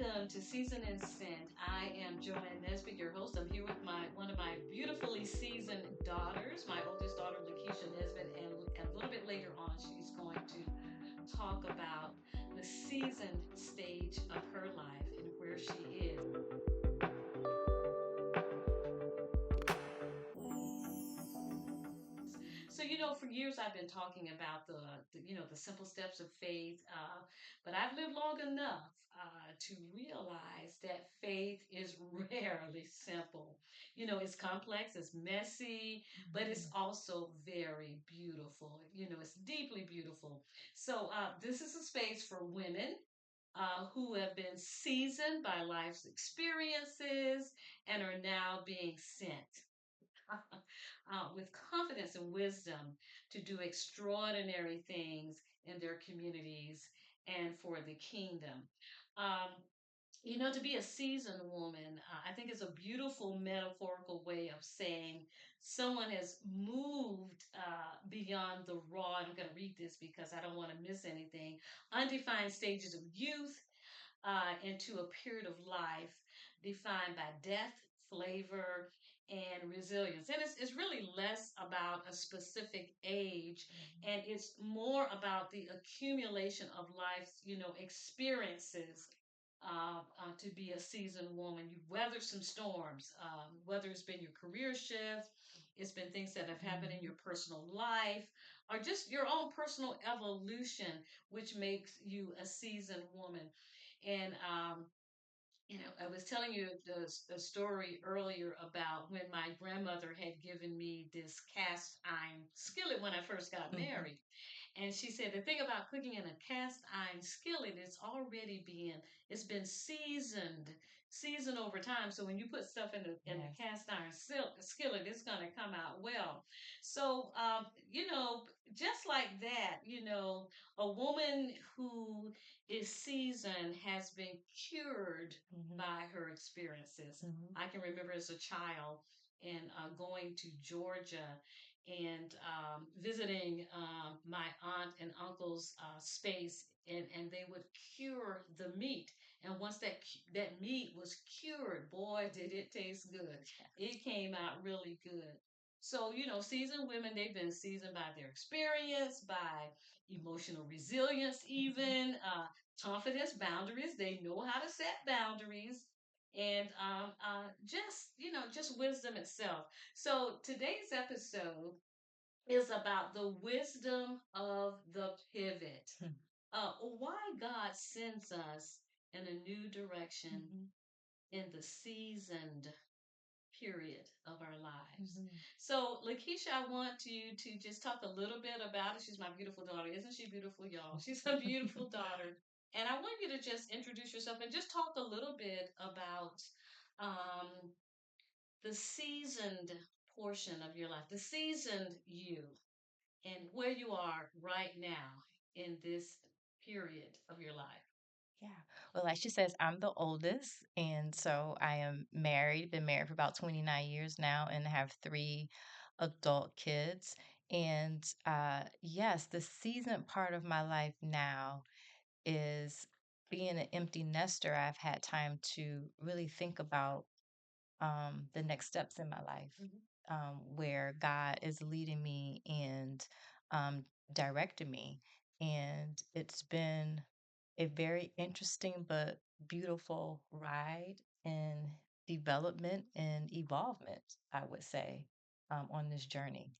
Welcome to Season and Scent. I am Joanne Nesbitt, your host. I'm here with my one of my beautifully seasoned daughters, my oldest daughter, Lakeisha Nesbitt, and a little bit later on, she's going to talk about the seasoned stage of her life and where she is. So, for years I've been talking about the simple steps of faith, but I've lived long enough to realize that faith is rarely simple. It's complex, it's messy, but it's also very beautiful. It's deeply beautiful. So, this is a space for women. Who have been seasoned by life's experiences and are now being sent with confidence and wisdom to do extraordinary things in their communities and for the kingdom. Um, to be a seasoned woman, I think is a beautiful metaphorical way of saying someone has moved beyond the raw. And I'm going to read this because I don't want to miss anything. Undefined stages of youth into a period of life defined by depth, flavor, and resilience. And it's really less about a specific age, and it's more about the accumulation of life's, experiences. To be a seasoned woman, you've weathered some storms, whether it's been your career shift, it's been things that have happened in your personal life, or just your own personal evolution, which makes you a seasoned woman. And I was telling you the story earlier about when my grandmother had given me this cast iron skillet when I first got Mhm. married. And she said the thing about cooking in a cast iron skillet, it's been seasoned over time. So when you put stuff in the Yes. cast iron skillet, it's going to come out well. So just like that, a woman who is seasoned has been cured Mhm. by her experiences. Mhm. I can remember as a child and going to Georgia and visiting my aunt and uncle's space, and they would cure the meat. And once that meat was cured, boy, did it taste good. It came out really good. So, seasoned women, they've been seasoned by their experience, by emotional resilience, Mhm. even confidence, boundaries. They know how to set boundaries, and just wisdom itself. So today's episode is about the wisdom of the pivot. Mhm. Why God sends us in a new direction Mhm. in the seasoned period of our lives. Mhm. So, Lakeisha, I want you to just talk a little bit about it. She's my beautiful daughter. Isn't she beautiful, y'all? She's a beautiful daughter. And I want you to just introduce yourself and just talk a little bit about um, the seasoned portion of your life, the seasoned you, and where you are right now in this period of your life. Yeah. Well, like she says, I'm the oldest, and so I am married, been married for about 29 years now, and have three adult kids. And yes, the seasoned part of my life now is being an empty nester. I've had time to really think about the next steps in my life, Mhm. where God is leading me and um, directing me. And it's been a very interesting but beautiful ride in development and evolvement, I would say, on this journey.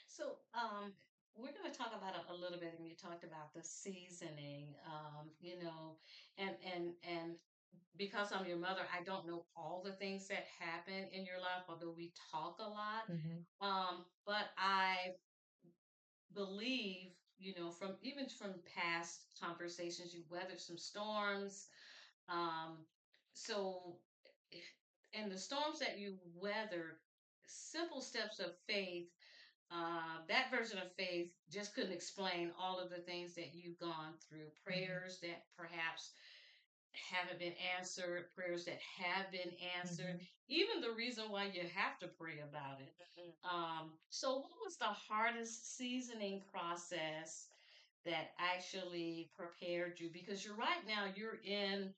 So, we're going to talk about it a little bit, and you talked about the seasoning, and because I'm your mother, I don't know all the things that happen in your life, although we talk a lot. Hmm. But I believe, from past conversations, you weathered some storms. Um, so, in the storms that you weathered, simple steps of faith, that version of faith just couldn't explain all of the things that you've gone through. Hmm. Prayers that perhaps haven't been answered, prayers that have been answered, Hmm. even the reason why you have to pray about it. So, what was the hardest seasoning process that actually prepared you? Because you're right now, you're in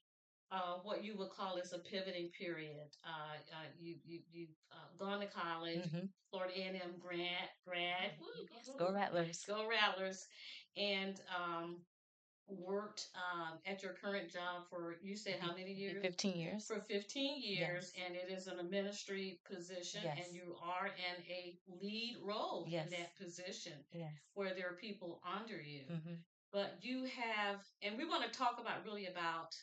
what you would call is a pivoting period. You've gone to college, Hmm. Florida A&M grad, Yes, go Rattlers. go Rattlers, and worked at your current job for, you said, how many years? 15 years. For 15 years, Yes. and it is an administrative position, and Yes. you are in a lead role in Yes. that position Yes. where there are people under you. Hmm. But you have, and we want to talk about really about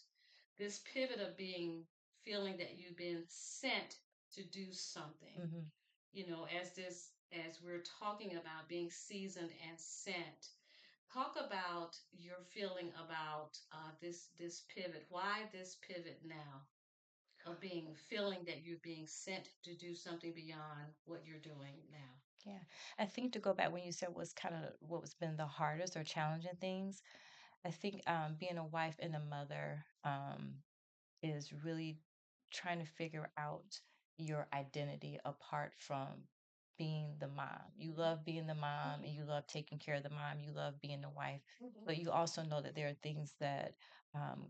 this pivot of being, feeling that you've been sent to do something. Hmm. As we're talking about being seasoned and sent, talk about your feeling about this pivot. Why this pivot now of being, feeling that you're being sent to do something beyond what you're doing now? Yeah. I think to go back when you said what's kind of what was been the hardest or challenging things, I think being a wife and a mother is really trying to figure out your identity apart from being the mom. You love being the mom and you love taking care of the mom. You love being the wife, Mm-hmm. but you also know that there are things that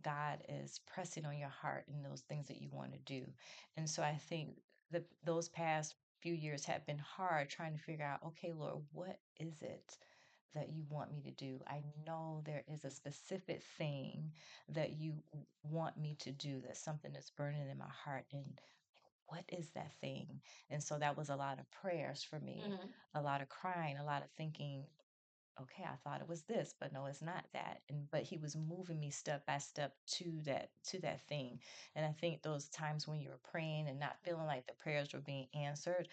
God is pressing on your heart and those things that you want to do. And so I think that those past few years have been hard trying to figure out, okay, Lord, what is it that you want me to do? I know there is a specific thing that you want me to do, that's something that's burning in my heart. And what is that thing? And so that was a lot of prayers for me, Mm-hmm. a lot of crying, a lot of thinking, okay, I thought it was this, but no, it's not that. And but he was moving me step by step to that thing. And I think those times when you were praying and not feeling like the prayers were being answered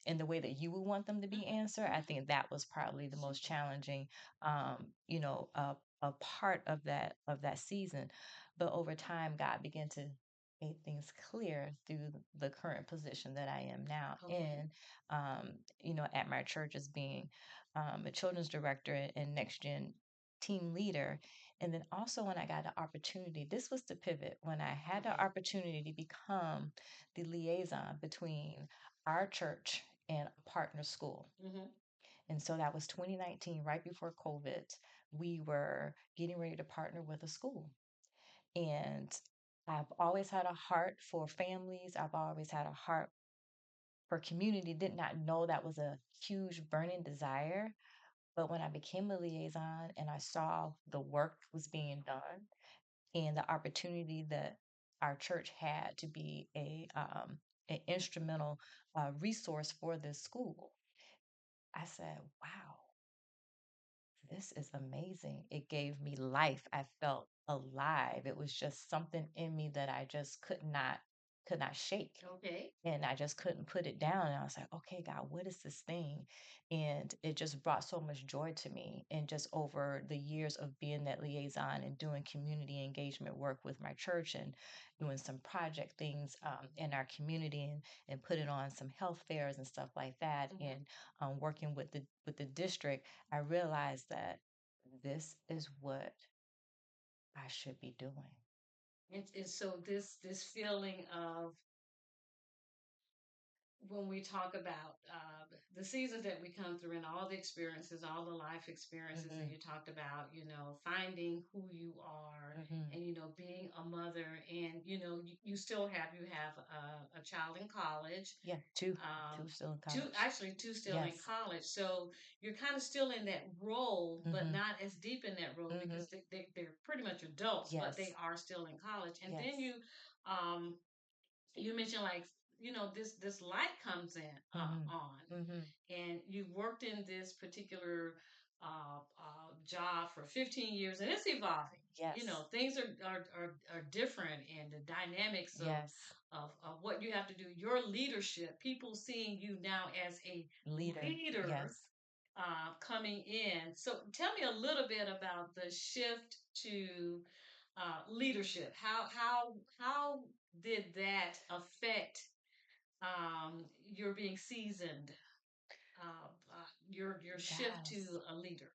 in the way that you would want them to be answered, I think that was probably the most challenging a part of that season. But over time God began to make things clear through the current position that I am now Okay. in, at my church as being a children's director and next gen team leader. And then also when I got the opportunity, this was the pivot when I had the Okay. opportunity to become the liaison between our church and a partner school. Mm-hmm. And so that was 2019, right before COVID. We were getting ready to partner with a school. And I've always had a heart for families. I've always had a heart for community. Did not know that was a huge burning desire. But when I became a liaison and I saw the work was being done and the opportunity that our church had to be an instrumental resource for this school, I said, wow, this is amazing. It gave me life. I felt alive. It was just something in me that I just could not shake. Okay. And I just couldn't put it down. And I was like, okay, God, what is this thing? And it just brought so much joy to me. And just over the years of being that liaison and doing community engagement work with my church and doing some project things in our community and putting on some health fairs and stuff like that, Mm-hmm. and working with the district, I realized that this is what I should be doing. And so this feeling of, when we talk about the seasons that we come through and all the experiences, all the life experiences, and Hmm. you talked about, finding who you are, Hmm. and being a mother, and you still have, a child in college, Yeah, um, two still in two, college. actually two still in Yes. college, so you're kind of still in that role, but Hmm. not as deep in that role Hmm. because they're pretty much adults, but they Yes. are still in college, and Yes. then um, you mentioned, like, this light comes in Hmm. on, Hmm. and you've worked in this particular job for 15 years, and it's evolving. Yes. Things are different, and the dynamics of Yes. what you have to do, your leadership, people seeing you now as a Leader. leader Yes. coming in. So tell me a little bit about the shift to leadership. How did that affect your being seasoned, your shift to Yes. a leader?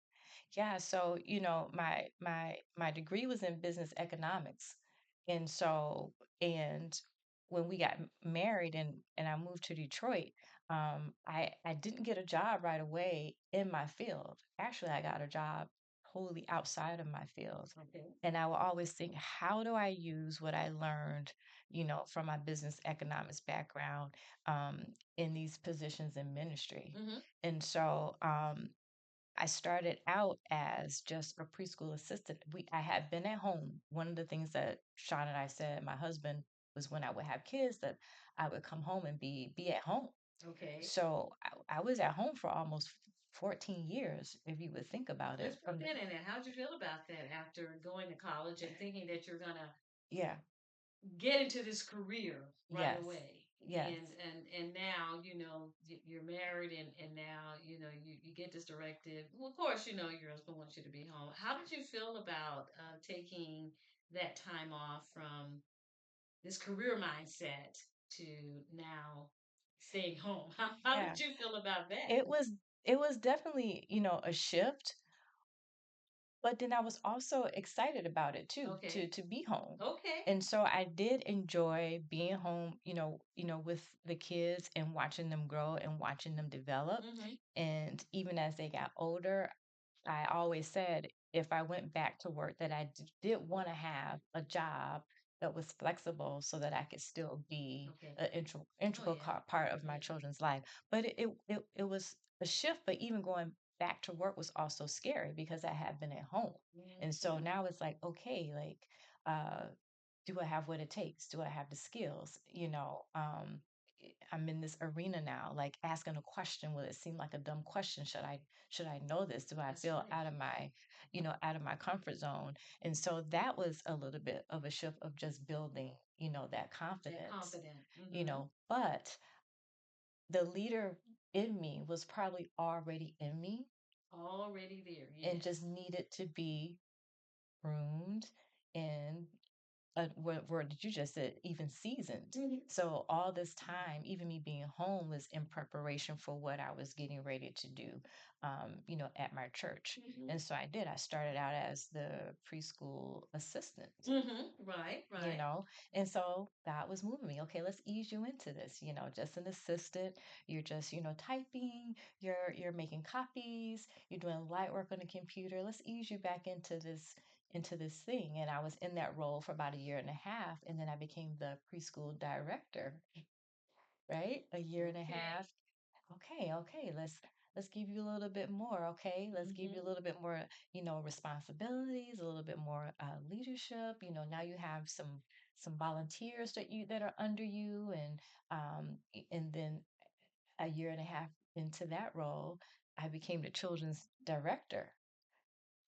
Yeah, so my degree was in business economics. And so and when we got married and I moved to Detroit, I didn't get a job right away in my field. Actually, I got a job totally outside of my field. Okay. And I will always think, how do I use what I learned, from my business economics background, in these positions in ministry? Hmm. And so I started out as just a preschool assistant. I had been at home. One of the things that Sean and I said, my husband, was when I would have kids that I would come home and be at home. Okay. So I was at home for almost 14 years, if you would think about it. Let's put that in there. How'd you feel about that after going to college and thinking that you're gonna Yeah, get into this career right yes, away? yes, And now you're married and now you get this directive. Well, of course your husband wants you to be home. How did you feel about taking that time off from this career mindset to now staying home? How yeah. did you feel about that? It was it was definitely, a shift, but then I was also excited about it too, to Okay. to be home. Okay. And so I did enjoy being home, with the kids and watching them grow and watching them develop. Hmm. And even as they got older, I always said if I went back to work that I did want to have a job that was flexible so that I could still be Okay. an Oh integral yeah. part of my Yeah. children's life. But it was a shift, but even going back to work was also scary because I had been at home. And so Mhm. now it's like, okay, like, uh, do I have what it takes? Do I have the skills? I'm in this arena now, like asking a question. Will it seem like a dumb question? Should I know this? Do I That's feel right. out of my comfort zone? And so that was a little bit of a shift of just building, that That confidence, confident. Hmm. but the leader in me was probably already in me Already there. and just Yes. needed to be pruned and what word did you just said, even seasoned. Hmm. So all this time, even me being home was in preparation for what I was getting ready to do, at my church. Hmm. And so I did. I started out as the preschool assistant, Hmm. Right. you Right. know and so God was moving me. Okay, let's ease you into this, just an assistant. You're just, typing, you're making copies, you're doing light work on the computer. Let's ease you back into this thing. And I was in that role for about a year and a half, and then I became the preschool director, right? A year and a half. Okay. Okay, let's give you a little bit more. Okay, let's give you a Hmm. little bit more, responsibilities, a little bit more leadership. Now you have some volunteers that are under you, and then a year and a half into that role, I became the children's director,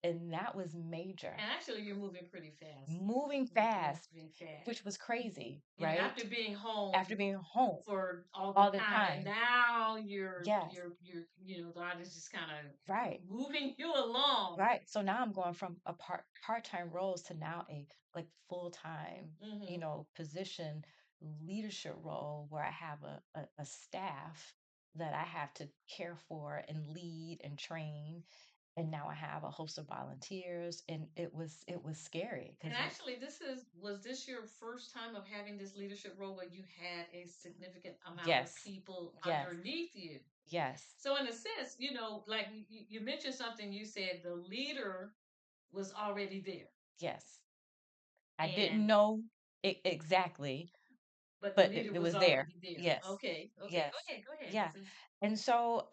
and that was major. And actually, you're moving pretty fast. Moving You're fast, moving fast. which was crazy, right? After being home After being home for all this all the time, and time. now you're Yes, you're you're God is just kind of right. moving you along. Right. So now I'm going from a part-time roles to now a like full-time, Hmm. position, leadership role where I have a staff that I have to care for and lead and train. And now I have a host of volunteers, and it was scary And because actually, was this your first time of having this leadership role where you had a significant amount of yes, people yes, underneath you? yes, So, in a sense, like you mentioned something, you said the leader was already there, yes. I didn't and know it exactly, but the but it, leader it was was there. already there. Yes. Okay, okay, Yes. go ahead. Yeah. And so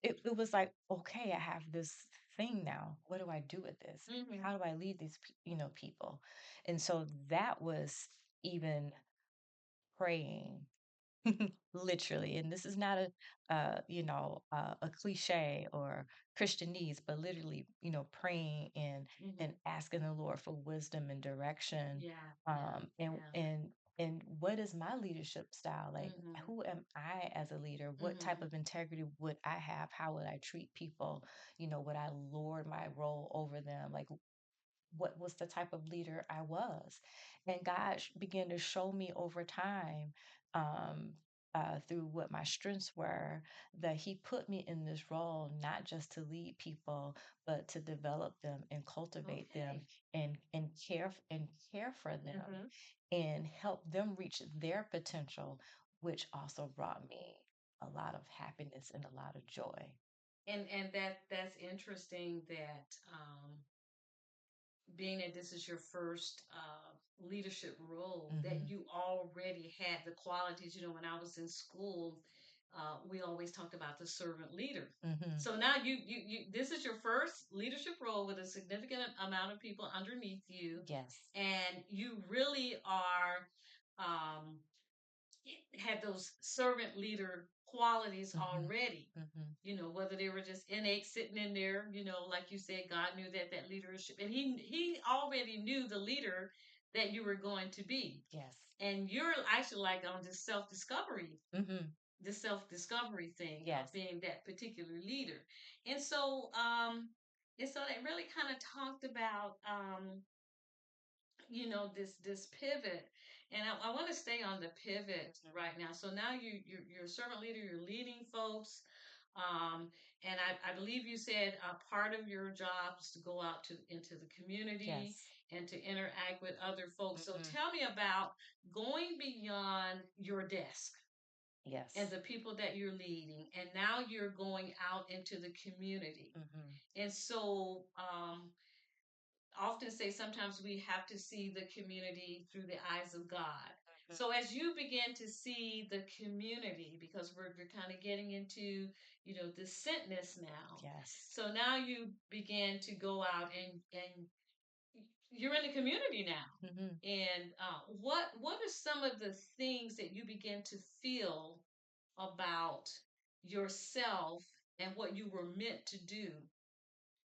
it was like, okay, I have this thing now. What do I do with this? Mm-hmm. How do I lead these, people? And so that was even praying, literally. And this is not a cliche or Christianese, but literally, praying and Mm-hmm. asking the Lord for wisdom and direction. Yeah, yeah, Um, and yeah. and and what is my leadership style? Like, Mm-hmm. who am I as a leader? What type Mm-hmm. of integrity would I have? How would I treat people? Would I lord my role over them? Like, what was the type of leader I was. And God began to show me over time, um, through what my strengths were, that He put me in this role not just to lead people, but to develop them and cultivate them Okay. and care for them Mm-hmm. and help them reach their potential, which also brought me a lot of happiness and a lot of joy. And that's interesting that being that this is your first leadership role, that Mhm. you already had the qualities. You know, when I was in school, we always talked about the servant leader. Mhm. So now this is your first leadership role with a significant amount of people underneath you, Yes. and you really are um, had those servant leader qualities Mhm. already. Mhm. You know, whether they were just innate sitting in there, you know, like you said, God knew that leadership, and He already knew the leader that you were going to be, Yes. and you're actually like on Mhm. this self discovery thing of Yes. being that particular leader, and so they really kind of talked about you know this pivot, and I want to stay on the pivot Mhm. right now. So now you're a servant leader, you're leading folks, um, and I believe you said part of your job is to go out to into the community Yes. and to interact with other folks. So Mhm. tell me about going beyond your desk and Yes. the people that you're leading, and now you're going out into the community. Mhm. And so often say sometimes we have to see the community through the eyes of God. Mhm. So as you begin to see the community, because we're kind of getting into, you know, the sentness now. Yes. So now you begin to go out and you're in the community now. Mhm. And what are some of the things that you begin to feel about yourself and what you were meant to do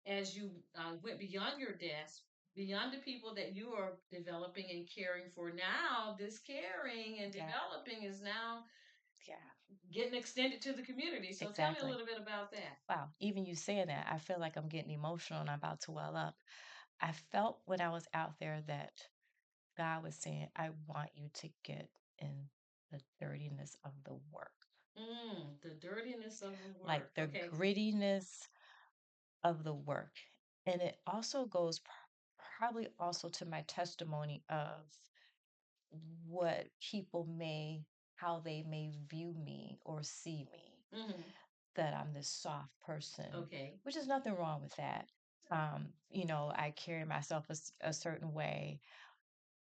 as you went beyond your desk, beyond the people that you are developing and caring for? Now, this caring and Yeah. developing is now Yeah. getting extended to the community. So tell me a Exactly. little bit about that. Wow. Even you saying that, I feel like I'm getting emotional and I'm about to well up. I felt when I was out there that God was saying, I want you to get in the dirtiness of the work, The dirtiness of the like work. the Okay. grittiness of the work. And it also goes probably also to my testimony of what people may, how they may view me or see me, hmm that I'm this soft person, Okay. which is nothing wrong with that. I carry myself a certain way,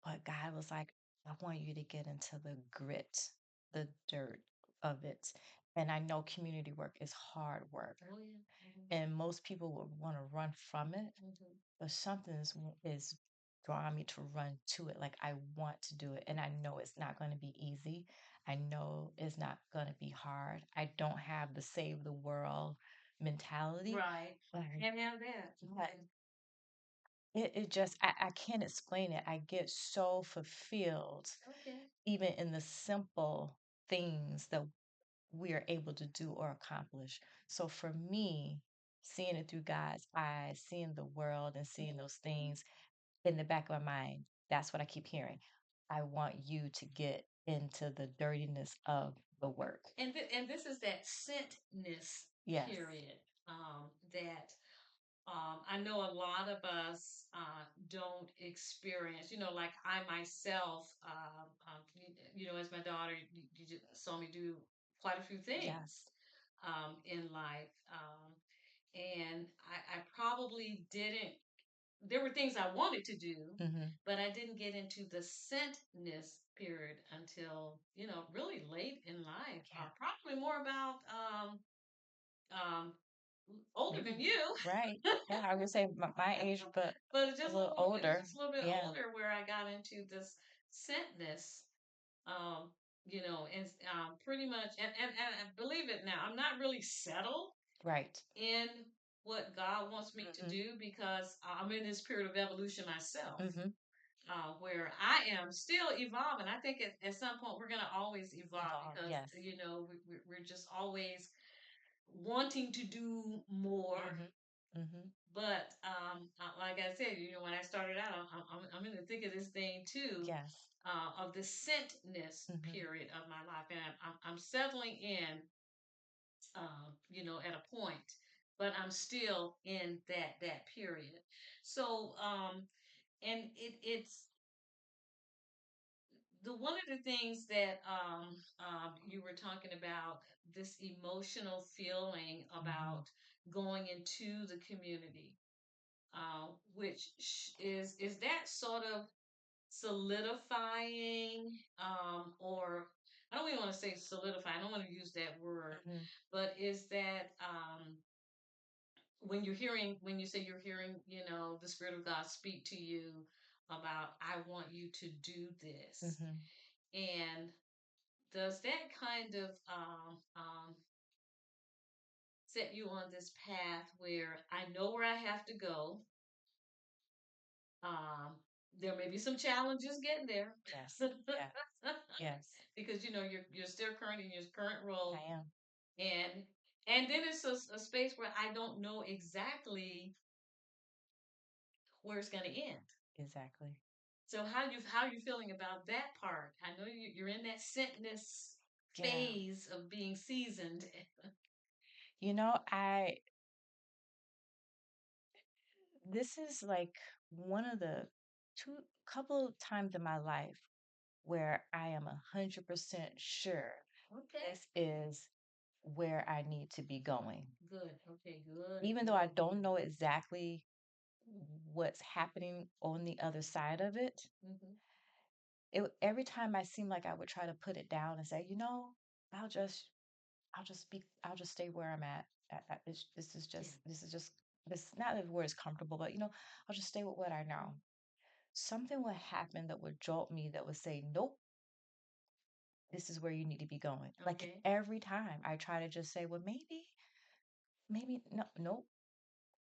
but God was like, I want you to get into the grit, the dirt of it. And I know community work is hard work, Oh yeah. and most people would want to run from it, but something is drawing me to run to it. Like I want to do it, and I know it's not going to be easy. I know it's not going to be hard. I don't have the save the world mentality, Right. but Can't have that. but it just I can't explain it. I get so fulfilled Okay. even in the simple things that we are able to do or accomplish. So for me, seeing it through God's eyes, seeing the world and seeing those things in the back of my mind, that's what I keep hearing. I want you to get into the dirtiness of the work. And this is that sentness Yes. period that I know a lot of us don't experience. You know, like I myself, you know, as my daughter, you just saw me do quite a few things Yes. in life, and I probably didn't. There were things I wanted to do, Hmm. but I didn't get into the sentness period until you know really late in life. Yeah. Probably more about um, older than Maybe. you. Right. Yeah. I would say my age, but But it's a just little it was older. just a little bit Yeah. older where I got into this scentness, um, you know, and pretty much, and believe it now, I'm not really settled Right. in what God wants me to Hmm. do because I'm in this period of evolution myself, Hmm. where I am still evolving. I think at some point we're going to always evolve Evolve. because, Yes. you know, we're just always wanting to do more. Hmm. Hmm. But like I said, you know, when I started out, I'm in the thick of this thing too, Yes. of the scentness Hmm. period of my life, and I'm settling in, you know, at a point, but I'm still in that period. So, and it's the one of the things that you were talking about this emotional feeling Hmm. about going into the community. which is that sort of solidifying, or I don't even want to say solidify. I don't want to use that word, Hmm. but is that when you say you're hearing, the Spirit of God speak to you about, I want you to do this, Hmm. and does that kind of set you on this path where I know where I have to go? Um, there may be some challenges getting there. Yes. Yes. Yes. Because you're still current in your current role, I am. and and then it's a space where I don't know exactly where it's going to end. Exactly. So how you feeling about that part? I know you're in that sentness Yeah. phase of being seasoned. You know, this is like one of the two couple of times in my life where I am 100% sure Okay. this is where I need to be going. Good. Okay. Good. Even though I Good. don't know exactly what's happening on the other side of it, Hmm. every time I seem like I would try to put it down and say, I'll just, I'll just stay where I'm at. Yeah. This is just, this, not that where it's comfortable, but I'll just stay with what I know. Something would happen that would jolt me, that would say, nope, this is where you need to be going. Like Okay. every time I try to just say, well, maybe, no, nope,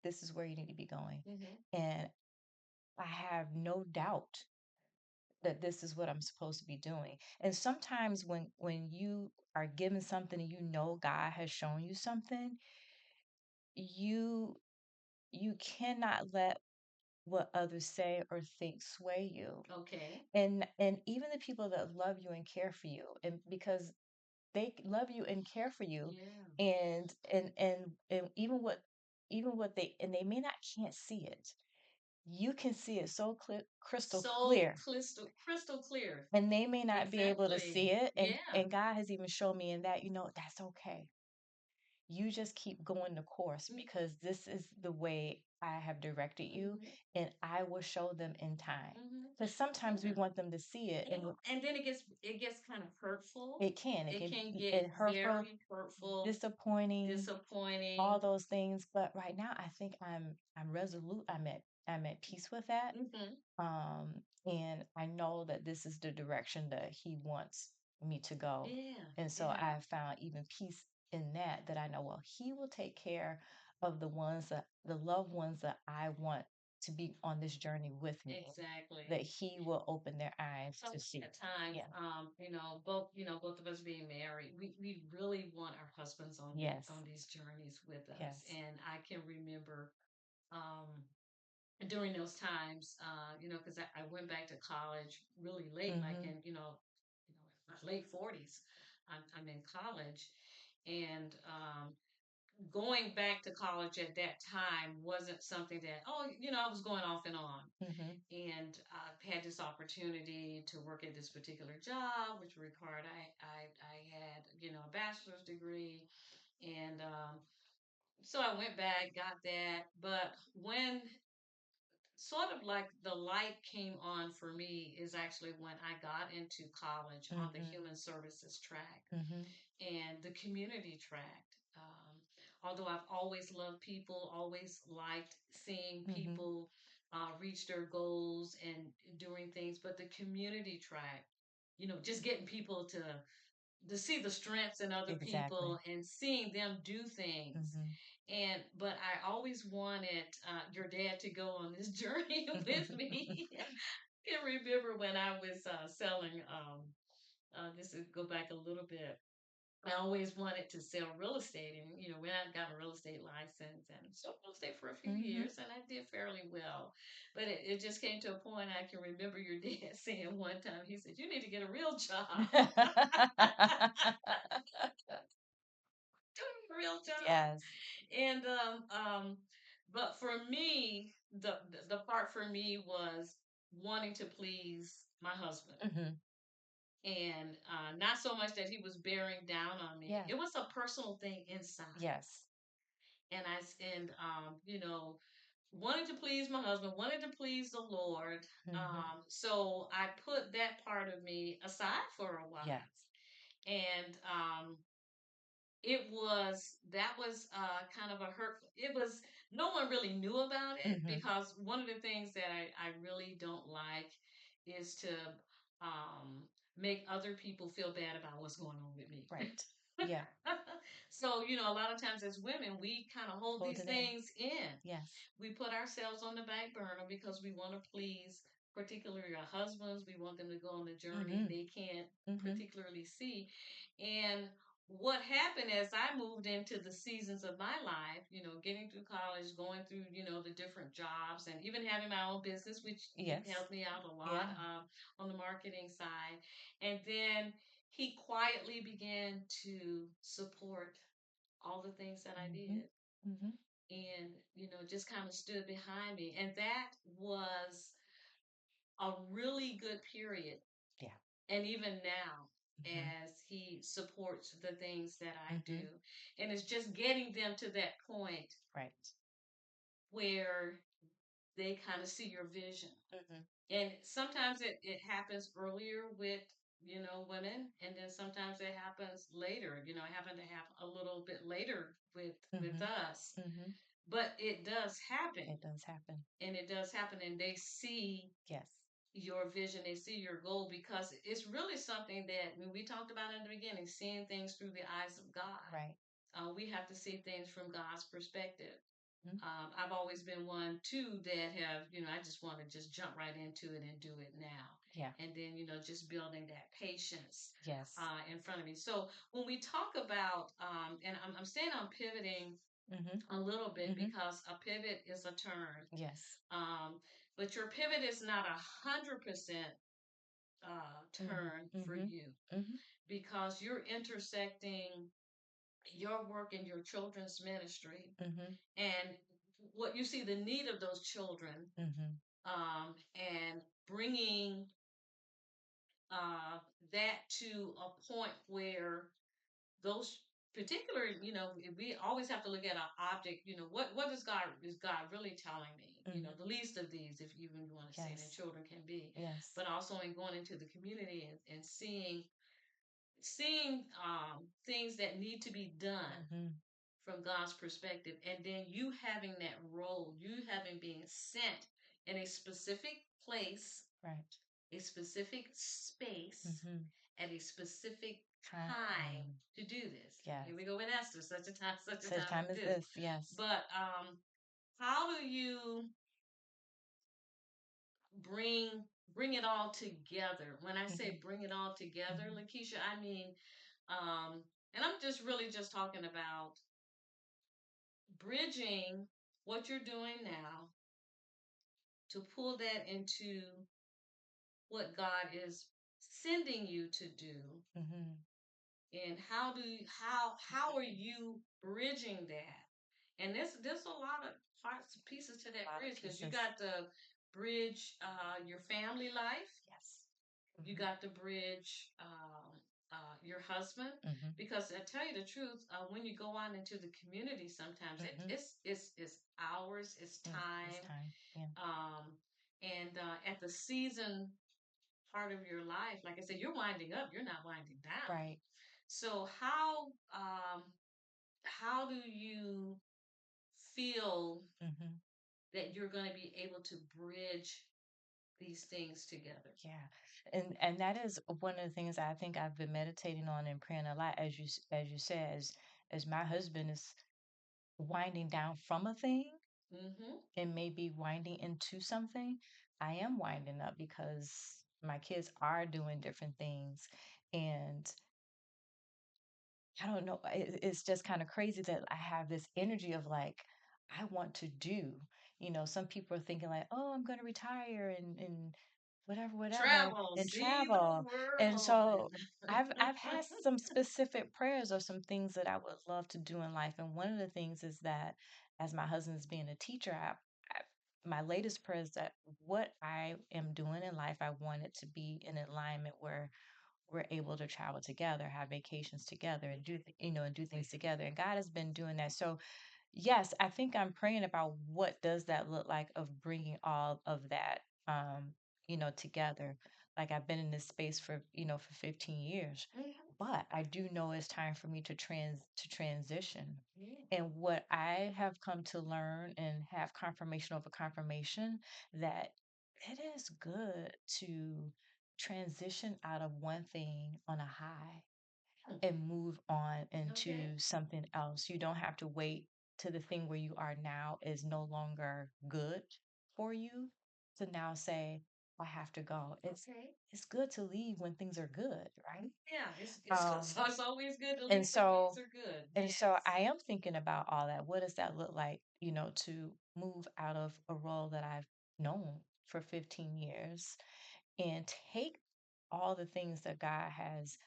this is where you need to be going. Hmm. And I have no doubt that this is what I'm supposed to be doing. And sometimes when you are given something and God has shown you something, you you cannot let what others say or think sway you. Okay. And even the people that love you and care for you, and because they love you and care for you, Yeah. and even what they may not can't see it, you can see it so crystal So clear, crystal clear. and they may not be able to see Exactly. it, Yeah. and God has even shown me in that, that's okay. You just keep going the course, because this is the way I have directed you, Mm-hmm. and I will show them in time. Hmm. Because sometimes we Yeah. want them to see it, and And then it gets kind of hurtful. it It can can be get hurtful, very hurtful, disappointing, all disappointing. those things. But right now, I think I'm resolute. I'm at peace with that. Hmm. Um, and I know that this is the direction that he wants me to go. Yeah. And so Yeah. I have found even peace in that I know, well, he will take care of the loved ones that I want to be on this journey with me, Exactly. that he will open their eyes So to see. at times, Yeah. both of us being married, we really want our husbands Yes. on these journeys with us. Yes. And I can remember, um, during those times, because I went back to college really late, like Mm-hmm. in, my late 40s. I'm in college, and going back to college at that time wasn't something that, I was going off and on. Mm-hmm. And had this opportunity to work at this particular job, which required I had, a bachelor's degree. And so I went back, got that. But when sort of like the light came on for me is actually when I got into college on the Mm-hmm. human services track Mm-hmm. and the community track. Although I've always loved people, always liked seeing Mm-hmm. people reach their goals and doing things, but the community track, just getting people to see the strengths in other Exactly. people and seeing them do things. And but I always wanted your dad to go on this journey with Mm-hmm. me. I remember when I was selling. Just to go back a little bit, I always wanted to sell real estate, and when I got a real estate license and sold real estate for a few Mm-hmm. years, and I did fairly well. But it just came to a point. I can remember your dad saying one time, he said, "You need to get a real job." A real job. Yes. And but for me, the part for me was wanting to please my husband. Mm-hmm. And not so much that he was bearing down on me. Yeah. It was a personal thing inside. Yes. And wanted to please my husband, wanted to please the Lord. Hmm. So I put that part of me aside for a while. Yes. And that was kind of a hurtful, it was, no one really knew about it, Hmm. because one of the things that I really don't like is to um, make other people feel bad about what's going on with me. Right. Yeah. So, a lot of times as women, we kind of hold Hold these it in. things in. Yes. We put ourselves on the back burner because we want to please, particularly our husbands. We want them to go on a journey Hmm. they can't Hmm. particularly see. And what happened as I moved into the seasons of my life, getting through college, going through, the different jobs, and even having my own business, which Yes. helped me out a lot Yeah. on the marketing side. And then he quietly began to support all the things that I Hmm. did, Hmm. and just kind of stood behind me, and that was a really good period. Yeah. And even now, Hmm. as he supports the things that I do, Hmm. and it's just getting them to that point Right. where they kind of see your vision. Hmm. And sometimes it happens earlier with women, and then sometimes it happens later. It happened to happen a little bit later with Hmm. us, Hmm. but it does happen. It does happen. And it does happen, and they see Yes. your vision, they see your goal, because it's really something that, when we talked about in the beginning, seeing things through the eyes of God. Right. We have to see things from God's perspective. Mhm. I've always been one too that have, I just want to just jump right into it and do it now. Yeah. And then, just building that patience Yes. in front of me. So when we talk about, and I'm saying I'm pivoting Hmm. a little bit, Hmm. because a pivot is a turn. Yes. Um, but your pivot is not 100% Hmm. turn for Hmm. you, Hmm. because you're intersecting your work in your children's ministry, Hmm. and what you see the need of those children, Hmm. and bringing uh, that to a point where those particular, we always have to look at an object. What is God really telling me? Hmm. The least of these, if you even want to say that Yes. children can be, Yes. but also in going into the community, and seeing things that need to be done Hmm. from God's perspective, and then you having that role, you having been sent in a specific place, Right. a specific space, Hmm. at a specific time Time. to do this. Yes. Here we go with Esther, such a Such time time as as this. this. Yes. But how do you bring bring it all together? When I say Hmm. bring it all together, Hmm. Lakeisha, I mean, and I'm just really just talking about bridging what you're doing now to pull that into what God is sending you to do. Hmm. And how are you bridging that? And there's a lot of parts and pieces to A that lot of bridge, because you pieces. got to bridge your family life. Yes. You Hmm. got to bridge your husband, Hmm. because I tell you the truth, when you go out into the community, sometimes Hmm. it's hours, it's It's time, time. Yeah. um, and at the season part of your life, like I said, you're winding up, you're not winding down. Right. So how do you feel Hmm. that you're going to be able to bridge these things together? Yeah. And that is one of the things I think I've been meditating on and praying a lot, as as you said, as my husband is winding down from a thing Mm-hmm. and maybe winding into something. I am winding up because my kids are doing different things. And I don't know, it's just kind of crazy that I have this energy of like, I want to do. Some people are thinking like, oh, I'm going to retire and whatever, Travel, and see the travel. And world, so and I've had some specific prayers or some things that I would love to do in life. And one of the things is that as my husband's being a teacher, my latest prayer is that what I am doing in life, I want it to be in alignment where we're able to travel together, have vacations together, and do things together. And God has been doing that. So yes, I think I'm praying about what does that look like of bringing all of that, um, together. Like I've been in this space for, for 15 years, Mhm. but I do know it's time for me to transition. Yeah. And what I have come to learn and have confirmation over confirmation that it is good to transition out of one thing on a high Hmm. and move on Okay. into something else. You don't have to wait to the thing where you are now is no longer good for you to now say, I have to go. Okay. It's good to leave when things are good, right? Yeah, it's good. Um, So it's always good to and leave when things so are good. and so Yes. I am thinking about all that. What does that look like, to move out of a role that I've known for 15 years and take all the things that God has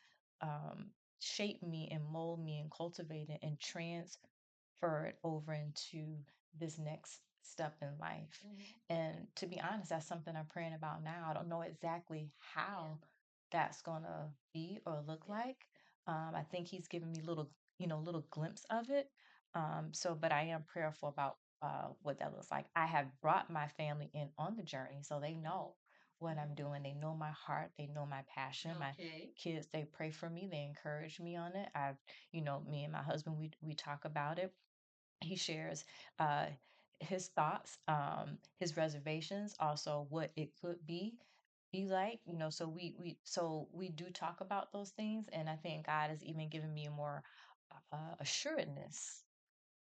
um, shaped me and molded me and cultivated and transfer it over into this next step in life. Mhm. And to be honest, that's something I'm praying about now. I don't know exactly Yeah. how that's gonna be or look Yeah. like. I think he's giving me little glimpse of it. But I am prayerful about what that looks like. I have brought my family in on the journey, so they Mhm. know what I'm doing. They know my heart. They know my passion. My Okay. kids, they pray for me. They encourage me on it. Me and my husband, we talk about it. He shares uh, his thoughts, his reservations, also what it could be like. So we do talk about those things, and I think God has even given me more assuredness.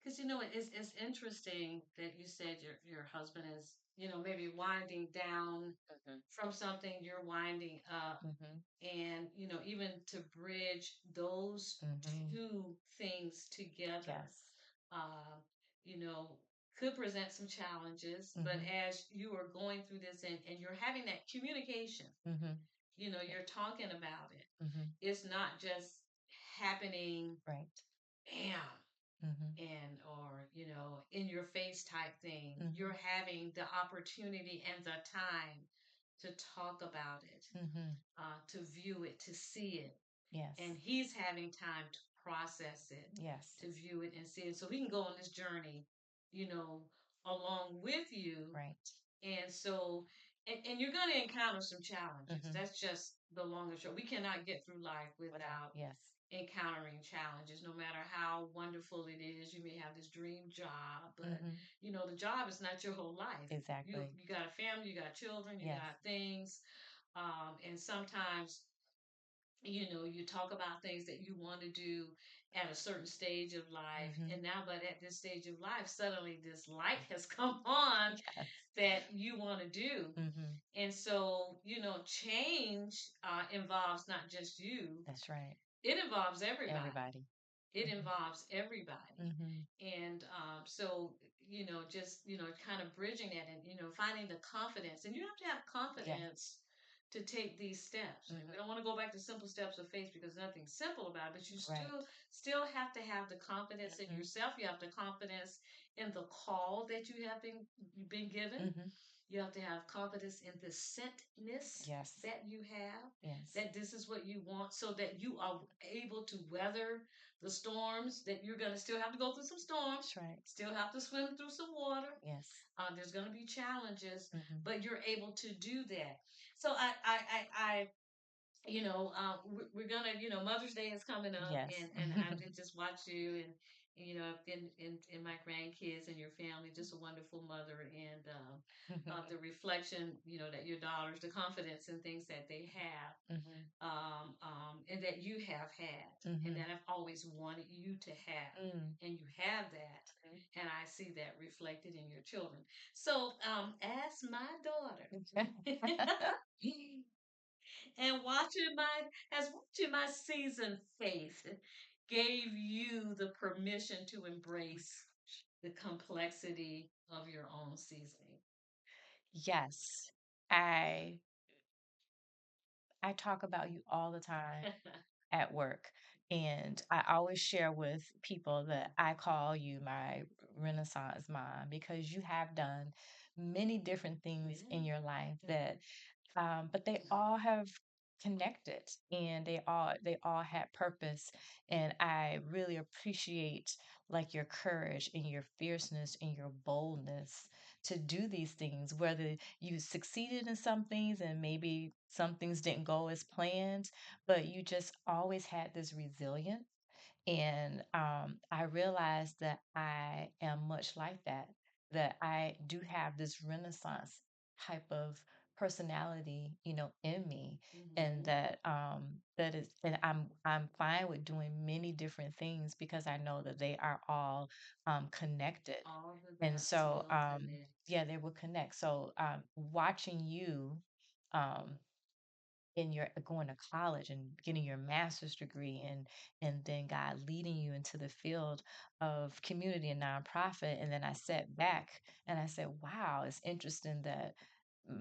Because it's interesting that you said your husband is maybe winding down Hmm. from something, you're winding up, Hmm. and even to bridge those Hmm. two things together, Yes. uh, you know, could present some challenges. But Hmm. as you are going through this and you're having that communication, Hmm. you're talking about it. Hmm. It's not just happening, Right. bam, Hmm. or in your face type thing. Hmm. You're having the opportunity and the time to talk about it, Hmm. to view it, to see it, Yes. and he's having time to process it, Yes. to view it and see it, so we can go on this journey, you know, along with you. Right. And so, and you're going to encounter some challenges. Hmm. That's just the long and short. We cannot get through life Without. without Yes. encountering challenges. No matter how wonderful it is, you may have this dream job, but Hmm. the job is not your whole life. you Exactly. you got a family, you got children, you Yes. got things, and sometimes you talk about things that you want to do at a certain stage of life, Hmm. and now, but at this stage of life, suddenly this light has come on Yes. that you want to do. Hmm. And so, change involves not just you, That's right. it involves everybody. Everybody. It Hmm. involves everybody. Hmm. And so, just, kind of bridging that and, finding the confidence. And you have to have Yes. confidence to take these steps. And we Hmm. don't want to go back to simple steps of faith because nothing's simple about it, but you Right. still have to have the confidence in Hmm. yourself. You have the confidence in the call that you have been given. Hmm. You have to have confidence in the sentness Yes. that you have, Yes. that this is what you want, so that you are able to weather the storms, that you're going to still have to go through some storms, That's right. still have to swim through some water. Yes. There's going to be challenges, Hmm. but you're able to do that. So I we're gonna, Mother's Day is coming up, Yes. and I did just watch you, and in my grandkids and your family, just a wonderful mother, and the reflection, that your daughters, the confidence and things that they have, Hmm. and that you have had, and Hmm. that I've always wanted you to have, Mm. and you have that, and I see that reflected in your children. So, as my daughter. And watching my seasoned faith gave you the permission to embrace the complexity of your own seasoning. Yes. I I talk about you all the time at work. And I always share with people that I call you my Renaissance mom because you have done many different things in Yeah. your life but they all have connected, and they all had purpose. And I really appreciate like your courage and your fierceness and your boldness to do these things, whether you succeeded in some things and maybe some things didn't go as planned, but you just always had this resilience. And I realized that I am much like that, that I do have this Renaissance type of personality, in me, and Hmm. that I'm fine with doing many different things because I know that they are all connected. All the And dots so, will connect. yeah, they will connect. So, watching you, um, in your going to college and getting your master's degree, and then God leading you into the field of community and nonprofit. And then I sat back and I said, wow, it's interesting that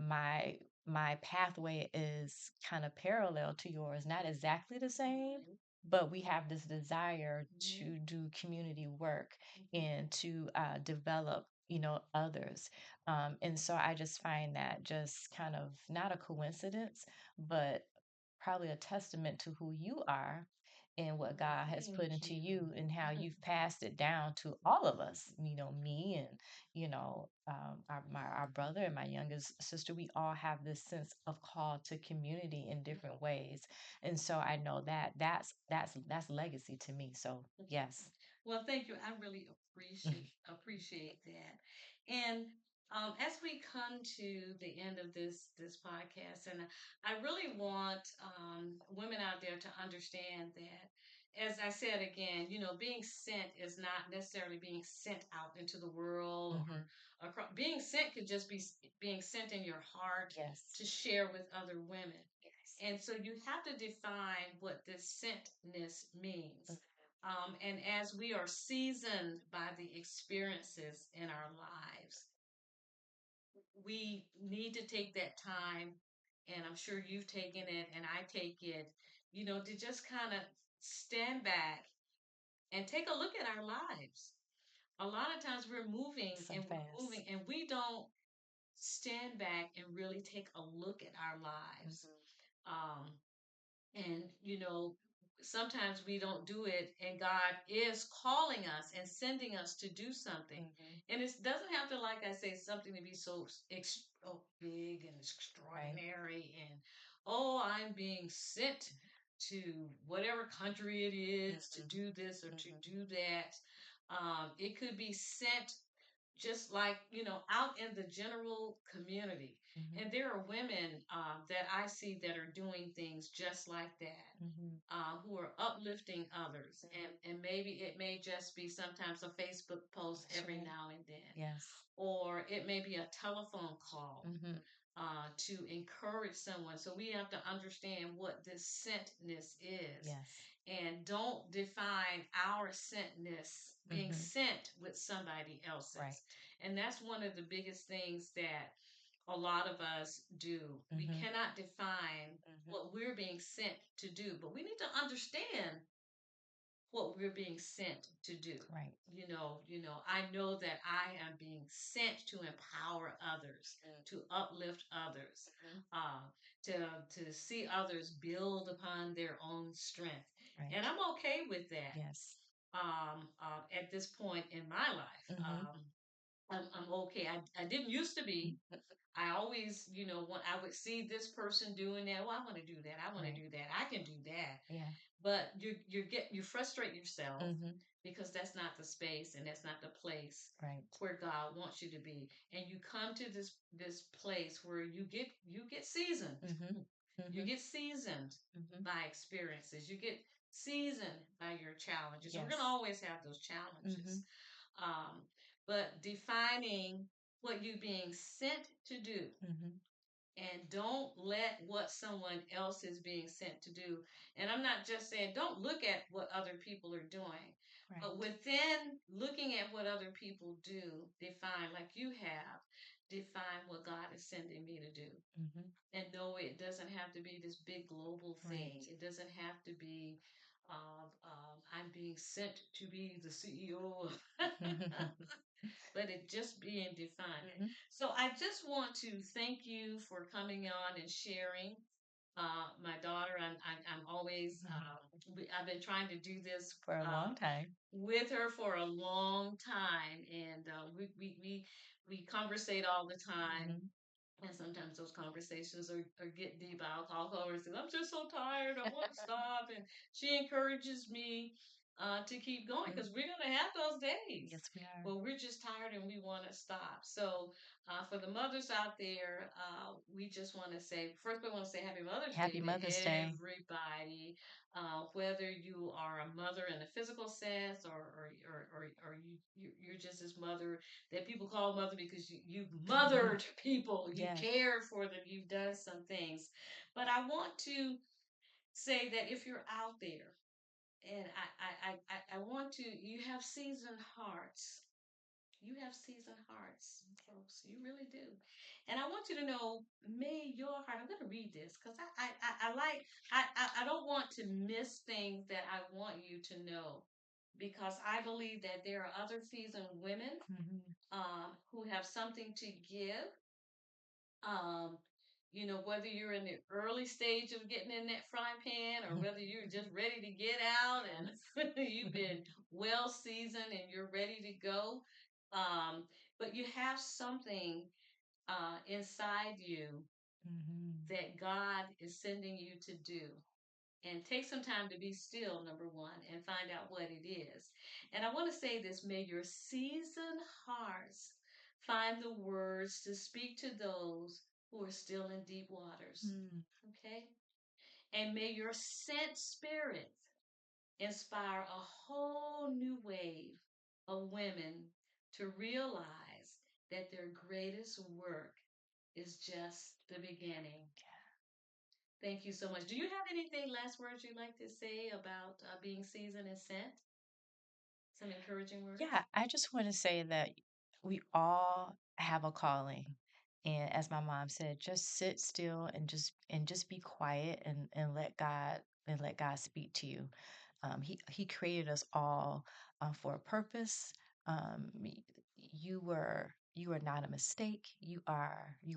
my my pathway is kind of parallel to yours, not exactly the same, Right. but we have this desire Hmm. to do community work Hmm. and to develop, others. And so I just find that just kind of not a coincidence, but probably a testament to who you are and what Oh, God has put thank into you. you, and how you've passed it down to all of us, me and, our brother and my youngest sister. We all have this sense of call to community in different ways. And so I know that that's legacy to me. So yes. Well, thank you. I really appreciate that. And as we come to the end of this podcast, and I really want women out there to understand that, as I said again, being sent is not necessarily being sent out into the world, Hmm. or being sent could just be being sent in your heart Yes. to share with other women. Yes. And so you have to define what this sentness means. And as we are seasoned by the experiences in our lives, we need to take that time. And I'm sure you've taken it, and I take it, to just kind of stand back and take a look at our lives. A lot of times we're moving So and we're fast. moving, and we don't stand back and really take a look at our lives. Hmm. Um, and sometimes we don't do it, and God is calling us and sending us to do something. Hmm. And it doesn't have to, like I say, something to be so big and Right. extraordinary, and oh, I'm being sent to whatever country it is to Hmm. do this or to Hmm. do that. It could be sent just like out in the general community. Hmm. And there are women that I see that are doing things just like that, Hmm. who are uplifting others. Hmm. And maybe it may just be sometimes a Facebook post That's every right. now and then, Yes. or it may be a telephone call Hmm. to encourage someone. So we have to understand what this sentness is, Yes. and don't define our sentness being Hmm. sent with somebody Right. else's. And that's one of the biggest things that a lot of us do. We Hmm. cannot define Hmm. what we're being sent to do, but we need to understand what we're being sent to do. Right. I know that I am being sent to empower others, to uplift others, Hmm. uh, to to see others build upon their own strength, and Right. I'm okay with that. Yes. At this point in my life, Hmm. I'm okay. I didn't used to be. I always, when I would see this person doing that, well, I want to do that. I want to Right. do that. I can do that. Yeah. But you frustrate yourself Hmm. because that's not the space and that's not the place Right. where God wants you to be. And you come to this place where you get seasoned. Hmm. You Hmm. get seasoned Hmm. by experiences. You get seasoned by your challenges. And we're gonna Yes. always have those challenges. Hmm. Um, but defining what you being sent to do, Hmm. and don't let what someone else is being sent to do. And I'm not just saying don't look at what other people are doing, but Right. within looking at what other people do, define, like you have, define what God is sending me to do. Hmm. And no, it doesn't have to be this big global thing. Right. It doesn't have to be, I'm being sent to be the CEO of Hmm. but it just being defined. Hmm. So I just want to thank you for coming on and sharing. My daughter always, I've been trying to do this For a long time. with her for a long time, and we conversate all the time. Mhm. And sometimes those conversations are get deep. I'll call her and say, I'm just so tired. I want to stop. And she encourages me to keep going because we're going to have those days Yes, we are. where we're just tired and we want to stop. So, for the mothers out there, we just want to say, first, we want to say Happy Mother's Day Happy to Mother's Day. everybody, whether you are a mother in a physical sense or you're just this mother that people call mother because you've mothered people, you Yes. cared for them, you've done some things. But I want to say that if you're out there, and I want to, you have seasoned hearts. You have seasoned hearts, folks. You really do. And I want you to know, may your heart, I'm going to read this because I like, I don't want to miss things that I want you to know because I believe that there are other seasoned women Mhm. who have something to give. Um, whether you're in the early stage of getting in that frying pan or whether you're just ready to get out and you've been well seasoned and you're ready to go. Um, but you have something inside you Mhm. that God is sending you to do. And take some time to be still, number one, and find out what it is. And I want to say this, may your seasoned hearts find the words to speak to those who are still in deep waters. Mm. Okay? And may your sent spirit inspire a whole new wave of women to realize that their greatest work is just the beginning. Thank you so much. Do you have anything, last words you'd like to say about being seasoned and sent? Some encouraging words? Yeah, I just want to say that we all have a calling. And as my mom said, just sit still and just be quiet and let God speak to you. He created us all for a purpose. You were not a mistake. You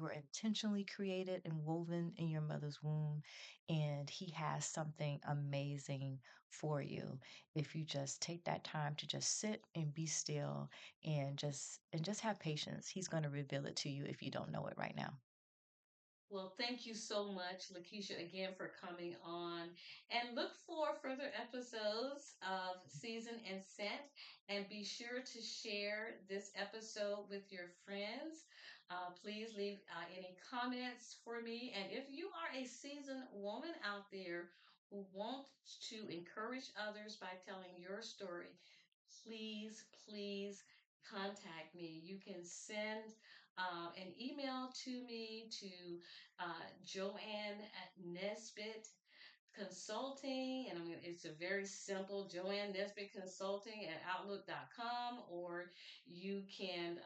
were intentionally created and woven in your mother's womb, and He has something amazing for you. If you just take that time to just sit and be still and just have patience, He's going to reveal it to you if you don't know it right now. Well, thank you so much, Lakeisha, again for coming on. And look for further episodes of Season and Scent. And be sure to share this episode with your friends. Please leave any comments for me. And if you are a seasoned woman out there who wants to encourage others by telling your story, please contact me. You can send an email to me to Joanne Nesbitt Consulting, and it's a very simple Joanne Nesbitt Consulting at Outlook.com, or you can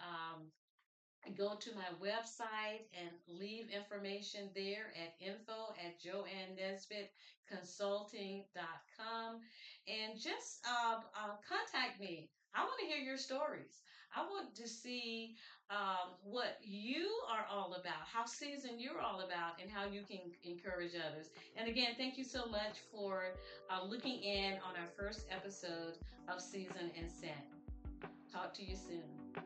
go to my website and leave information there at info at joannesbittconsulting.com and just contact me. I want to hear your stories. I want to see what you are all about, how seasoned you're all about, and how you can encourage others. And again, thank you so much for looking in on our first episode of Season and Scent. Talk to you soon.